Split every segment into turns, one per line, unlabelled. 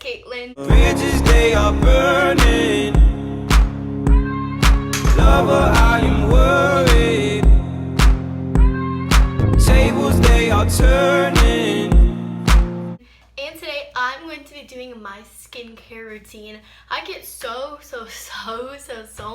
Caitlin.
Bridges, they are burning. Lover, I am worried. Tables, they are turning.
And today I'm going to be doing my skincare routine. I get so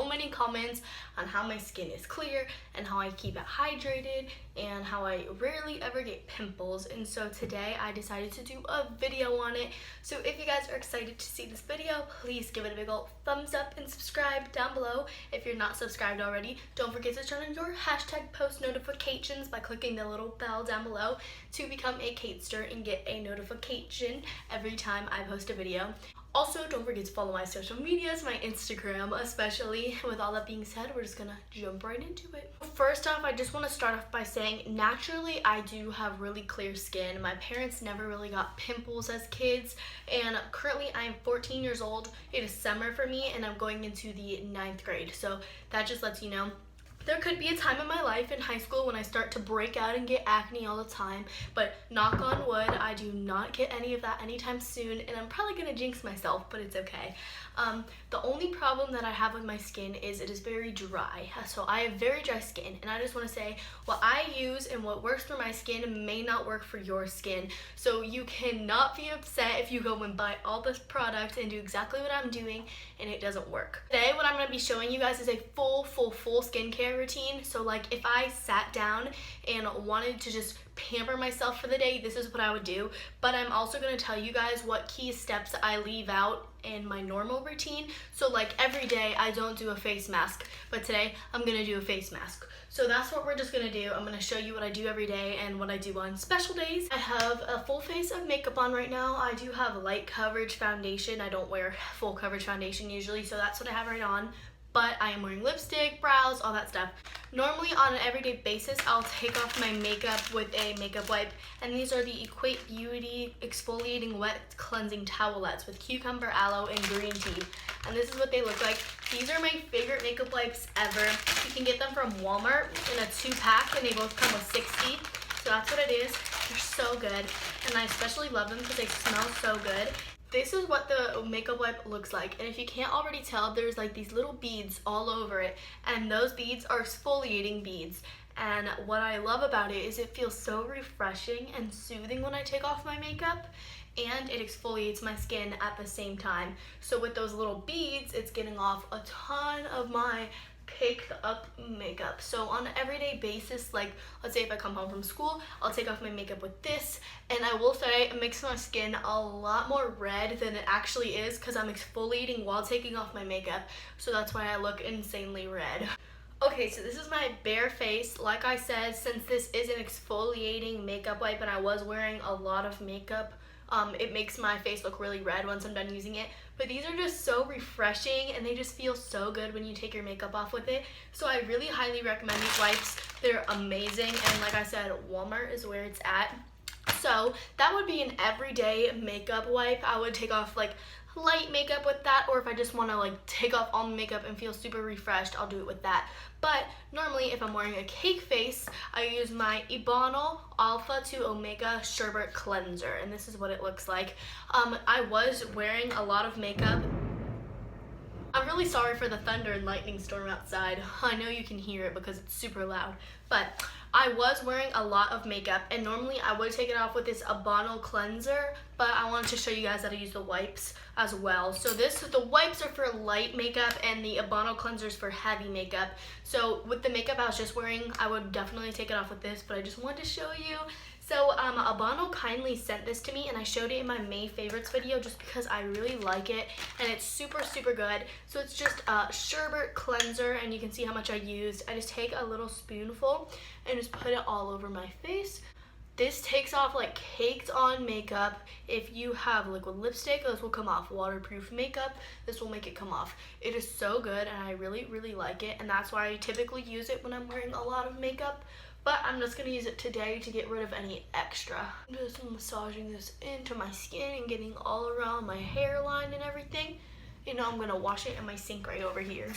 many comments on how my skin is clear and how I keep it hydrated and how I rarely ever get pimples. And so today I decided to do a video on it. So if you guys are excited to see this video, please give it a big old thumbs up and subscribe down below. If you're not subscribed already, don't forget to turn on your hashtag post notifications by clicking the little bell down below to become a Caitster and get a notification every time I post a video. Also, don't forget to follow my social medias, my Instagram especially. With all that being said, we're just gonna jump right into it. First off, I just want to start off by saying naturally I do have really clear skin. My parents never really got pimples as kids, and currently I am 14 years old. It is summer for me and I'm going into the 9th grade, so that just lets you know. There could be a time in my life in high school when I start to break out and get acne all the time, but knock on wood, I do not get any of that anytime soon, and I'm probably gonna jinx myself, but it's okay. The only problem that I have with my skin is it is very dry. So I have very dry skin, and I just want to say what I use and what works for my skin may not work for your skin. So you cannot be upset if you go and buy all this product and do exactly what I'm doing and it doesn't work. Today what I'm going to be showing you guys is a full skincare routine. So like if I sat down and wanted to just pamper myself for the day, this is what I would do. But I'm also going to tell you guys what key steps I leave out in my normal routine. So like every day I don't do a face mask, but today I'm gonna do a face mask. So that's what we're just gonna do. I'm gonna show you what I do every day and what I do on special days. I have a full face of makeup on right now. I do have light coverage foundation. I don't wear full coverage foundation usually, so that's what I have right on. But I am wearing lipstick, brows, all that stuff. Normally on an everyday basis, I'll take off my makeup with a makeup wipe, and these are the Equate Beauty Exfoliating Wet Cleansing Towelettes with cucumber, aloe, and green tea. And this is what they look like. These are my favorite makeup wipes ever. You can get them from Walmart in a 2-pack, and they both come with 60. So that's what it is. They're so good, and I especially love them because they smell so good. This is what the makeup wipe looks like, and if you can't already tell, there's like these little beads all over it, and those beads are exfoliating beads. And what I love about it is it feels so refreshing and soothing when I take off my makeup, and it exfoliates my skin at the same time. So with those little beads, it's getting off a ton of my caked up makeup. So on an everyday basis, like let's say if I come home from school, I'll take off my makeup with this, and I will say it makes my skin a lot more red than it actually is because I'm exfoliating while taking off my makeup, so that's why I look insanely red. Okay, so this is my bare face. Like I said, since this is an exfoliating makeup wipe and I was wearing a lot of makeup, it makes my face look really red once I'm done using it. But these are just so refreshing and they just feel so good when you take your makeup off with it. So I really highly recommend these wipes. They're amazing, and like I said, Walmart is where it's at. So that would be an everyday makeup wipe. I would take off like light makeup with that, or if I just want to like take off all the makeup and feel super refreshed, I'll do it with that. But normally if I'm wearing a cake face, I use my Ebonil Alpha to Omega Sherbet Cleanser, and this is what it looks like. I was wearing a lot of makeup. I'm really sorry for the thunder and lightning storm outside. I know you can hear it because it's super loud, but I was wearing a lot of makeup, and normally I would take it off with this Ebonil cleanser, but I wanted to show you guys how to use the wipes as well. So the wipes are for light makeup and the Ebonil cleanser is for heavy makeup. So with the makeup I was just wearing, I would definitely take it off with this, but I just wanted to show you. So Ebonil kindly sent this to me, and I showed it in my May favorites video just because I really like it, and it's super good. So it's just a sherbet cleanser, and you can see how much I used. I just take a little spoonful and just put it all over my face. This takes off like caked on makeup. If you have liquid lipstick, this will come off. Waterproof makeup, this will make it come off. It is so good, and I really like it, and that's why I typically use it when I'm wearing a lot of makeup. But I'm just going to use it today to get rid of any extra. I'm just massaging this into my skin and getting all around my hairline and everything. You know, I'm going to wash it in my sink right over here.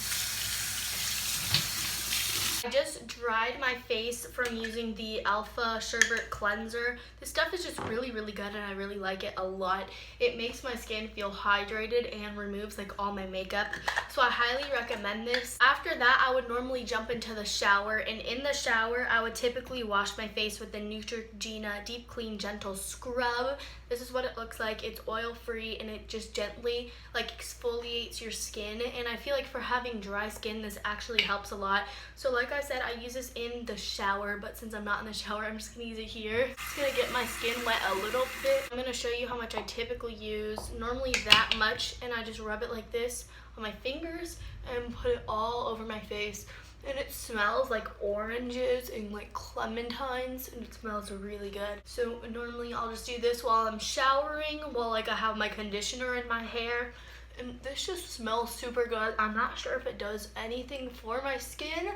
I just dried my face from using the Alpha Sherbet Cleanser. This stuff is just really, really good and I really like it a lot. It makes my skin feel hydrated and removes like all my makeup. So I highly recommend this. After that, I would normally jump into the shower, and in the shower, I would typically wash my face with the Neutrogena Deep Clean Gentle Scrub. This is what it looks like. It's oil-free and it just gently like exfoliates your skin, and I feel like for having dry skin, this actually helps a lot. So like I said, I use this in the shower, but since I'm not in the shower, I'm just gonna use it here. Just gonna get my skin wet a little bit. I'm gonna show you how much I typically use. Normally that much, and I just rub it like this on my fingers and put it all over my face. And it smells like oranges and like clementines, and it smells really good. So normally I'll just do this while I'm showering, while like I have my conditioner in my hair, and this just smells super good. I'm not sure if it does anything for my skin,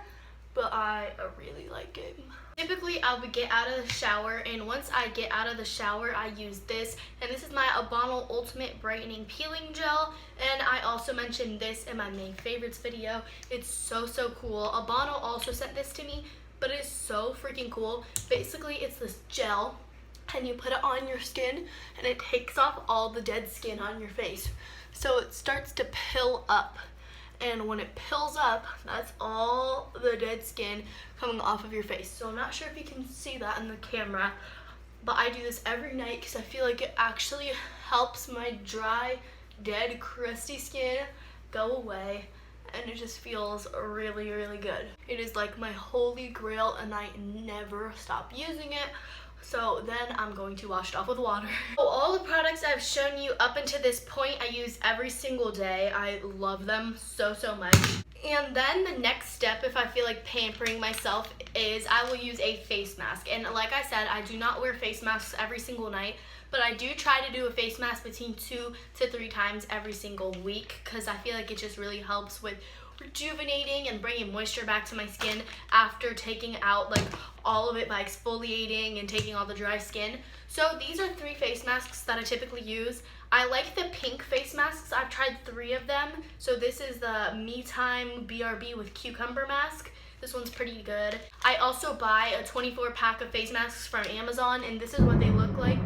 but I really like it. Typically, I would get out of the shower, and once I get out of the shower, I use this, and this is my Abano Ultimate Brightening Peeling Gel, and I also mentioned this in my May Favorites video. It's so cool. Abano also sent this to me, but it's so freaking cool. Basically, it's this gel, and you put it on your skin, and it takes off all the dead skin on your face. So it starts to pill up. And when it pills up, that's all the dead skin coming off of your face. So I'm not sure if you can see that in the camera, but I do this every night because I feel like it actually helps my dry, dead, crusty skin go away, and it just feels really, really good. It is like my holy grail, and I never stop using it. So then I'm going to wash it off with water. So all the products I've shown you up until this point, I use every single day. I love them so much. And then the next step, if I feel like pampering myself, is I will use a face mask. And like I said, I do not wear face masks every single night, but I do try to do a face mask between 2 to 3 times every single week, because I feel like it just really helps with rejuvenating and bringing moisture back to my skin after taking out like all of it by exfoliating and taking all the dry skin. So these are 3 face masks that I typically use. I like the pink face masks. I've tried 3 of them. So this is the Me Time BRB with Cucumber mask. This one's pretty good. I also buy a 24 pack of face masks from Amazon, and this is what they look like.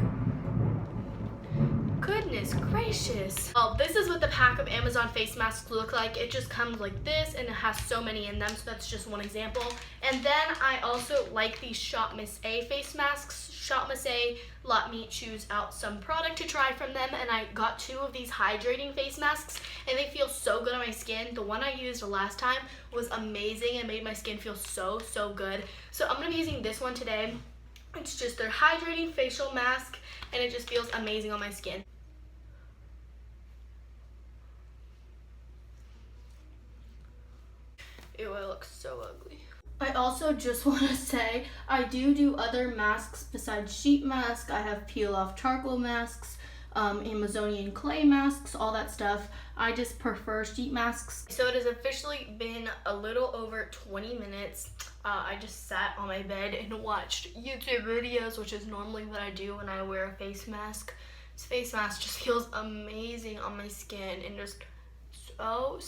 Goodness gracious. Well, this is what the pack of Amazon face masks look like. It just comes like this, and it has so many in them, so that's just one example. And then I also like these Shop Miss A face masks. Shop Miss A let me choose out some product to try from them, and I got 2 of these hydrating face masks, and they feel so good on my skin. The one I used last time was amazing and made my skin feel so good. So I'm gonna be using this one today. It's just their hydrating facial mask, and it just feels amazing on my skin. Ew, I look so ugly. I also just want to say I do other masks besides sheet mask. I have peel off charcoal masks, Amazonian clay masks, all that stuff. I just prefer sheet masks. So it has officially been a little over 20 minutes. I just sat on my bed and watched YouTube videos, which is normally what I do when I wear a face mask. This face mask just feels amazing on my skin and just so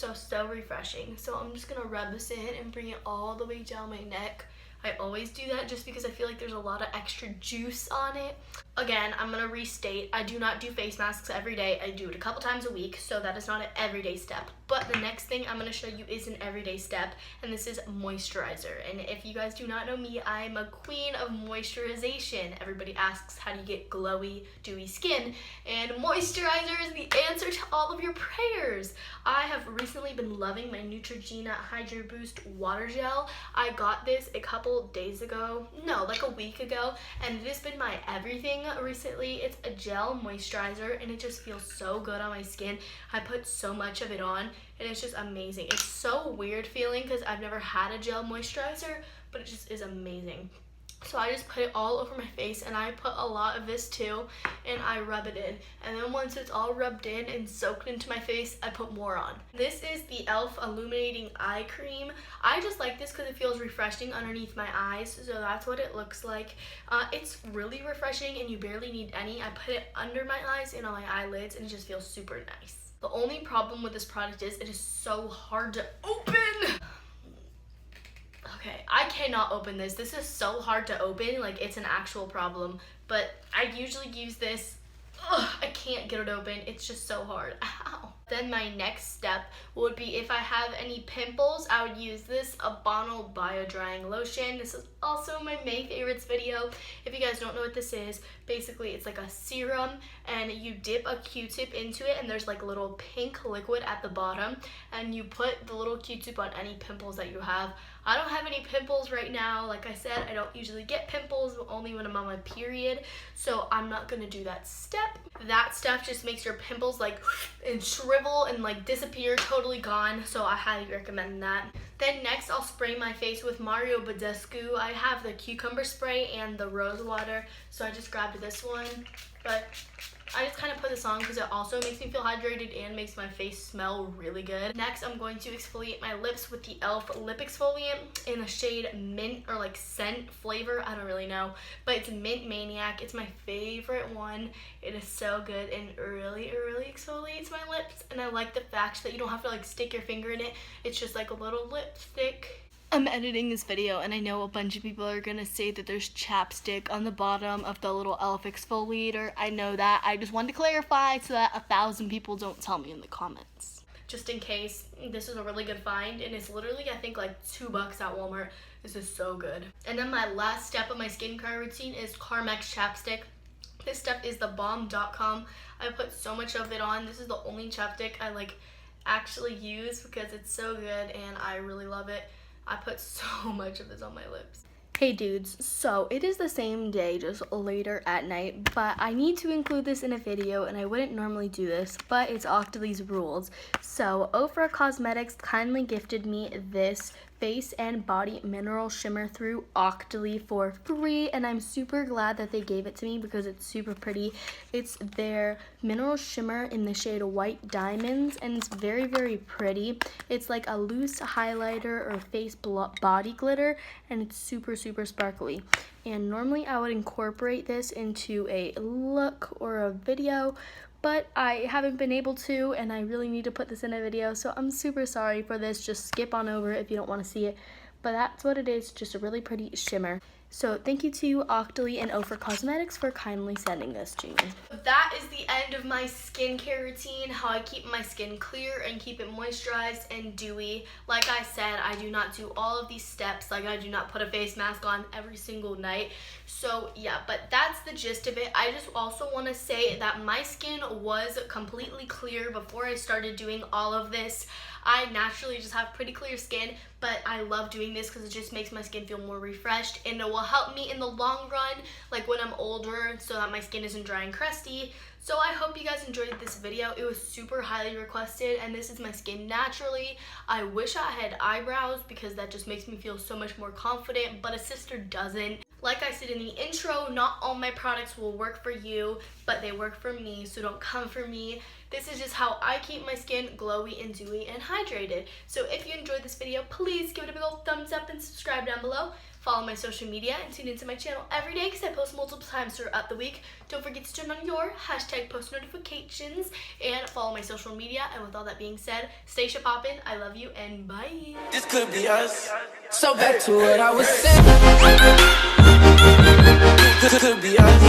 refreshing. So I'm just gonna rub this in and bring it all the way down my neck. I always do that just because I feel like there's a lot of extra juice on it. Again, I'm gonna restate, I do not do face masks every day. I do it a couple times a week, so that is not an everyday step. But the next thing I'm gonna show you is an everyday step, and this is moisturizer. And if you guys do not know me, I'm a queen of moisturization. Everybody asks, how do you get glowy, dewy skin? And moisturizer is the answer to all of your prayers. I have recently been loving my Neutrogena Hydro Boost Water Gel. I got this a couple days ago, no, like a week ago, and it has been my everything recently. It's a gel moisturizer, and it just feels so good on my skin. I put so much of it on, and it's just amazing. It's so weird feeling because I've never had a gel moisturizer, but it just is amazing. So I just put it all over my face, and I put a lot of this too, and I rub it in. And then once it's all rubbed in and soaked into my face, I put more on. This is the e.l.f. Illuminating Eye Cream. I just like this because it feels refreshing underneath my eyes, so that's what it looks like. It's really refreshing, and you barely need any. I put it under my eyes and on my eyelids, and it just feels super nice. The only problem with this product is it is so hard to open. Okay, I cannot open this. This is so hard to open, like it's an actual problem. But I usually use this. Ugh, I can't get it open. It's just so hard. Ow. Then my next step would be if I have any pimples, I would use this Abono Bio Drying Lotion. This is also my May favorites video. If you guys don't know what this is, basically it's like a serum and you dip a Q-tip into it and there's like a little pink liquid at the bottom and you put the little Q-tip on any pimples that you have. I don't have any pimples right now. Like I said, I don't usually get pimples, only when I'm on my period. So I'm not gonna do that step. That stuff just makes your pimples like and shrivel and like disappear, totally gone. So I highly recommend that. Then next I'll spray my face with Mario Badescu. I have the cucumber spray and the rose water. So I just grabbed this one. But I just kind of put this on because it also makes me feel hydrated and makes my face smell really good. Next, I'm going to exfoliate my lips with the e.l.f. lip exfoliant in the shade mint or like scent flavor. I don't really know, but it's Mint Maniac. It's my favorite one. It is so good and it really exfoliates my lips. And I like the fact that you don't have to like stick your finger in it. It's just like a little lipstick. I'm editing this video and I know a bunch of people are gonna say that there's chapstick on the bottom of the little e.l.f. exfoliator. I know that. I just wanted to clarify so that 1,000 people don't tell me in the comments. Just in case, this is a really good find and it's literally I think like $2 at Walmart. This is so good. And then my last step of my skincare routine is Carmex chapstick. This stuff is the bomb.com. I put so much of it on. This is the only chapstick I like actually use because it's so good and I really love it. I put so much of this on my lips. Hey dudes, so it is the same day, just later at night, but I need to include this in a video and I wouldn't normally do this, but it's Octoly's rules. So Ofra Cosmetics kindly gifted me this face and body mineral shimmer through Octoly for free and I'm super glad that they gave it to me because it's super pretty. It's their mineral shimmer in the shade White Diamonds and it's very pretty. It's like a loose highlighter or face body glitter and it's super sparkly. And normally I would incorporate this into a look or a video, but I haven't been able to and I really need to put this in a video, so I'm super sorry for this. Just skip on over if you don't want to see it, but that's what it is, just a really pretty shimmer. So thank you to Octoly and Ofra Cosmetics for kindly sending this to me. That is the end of my skincare routine, how I keep my skin clear and keep it moisturized and dewy. Like I said, I do not do all of these steps, like I do not put a face mask on every single night. So yeah, but that's the gist of it. I just also want to say that my skin was completely clear before I started doing all of this. I naturally just have pretty clear skin, but I love doing this because it just makes my skin feel more refreshed and it will help me in the long run, like when I'm older, so that my skin isn't dry and crusty. So I hope you guys enjoyed this video. It was super highly requested and this is my skin naturally. I wish I had eyebrows because that just makes me feel so much more confident, but a sister doesn't. Like I said in the intro, not all my products will work for you, but they work for me, so don't come for me. This is just how I keep my skin glowy and dewy and hydrated. So if you enjoyed this video, please give it a big old thumbs up and subscribe down below. Follow my social media and tune into my channel every day because I post multiple times throughout the week. Don't forget to turn on your hashtag post notifications and follow my social media. And with all that being said, stay poppin'. I love you and bye.
This could be us. So back to what I was saying. This could be us.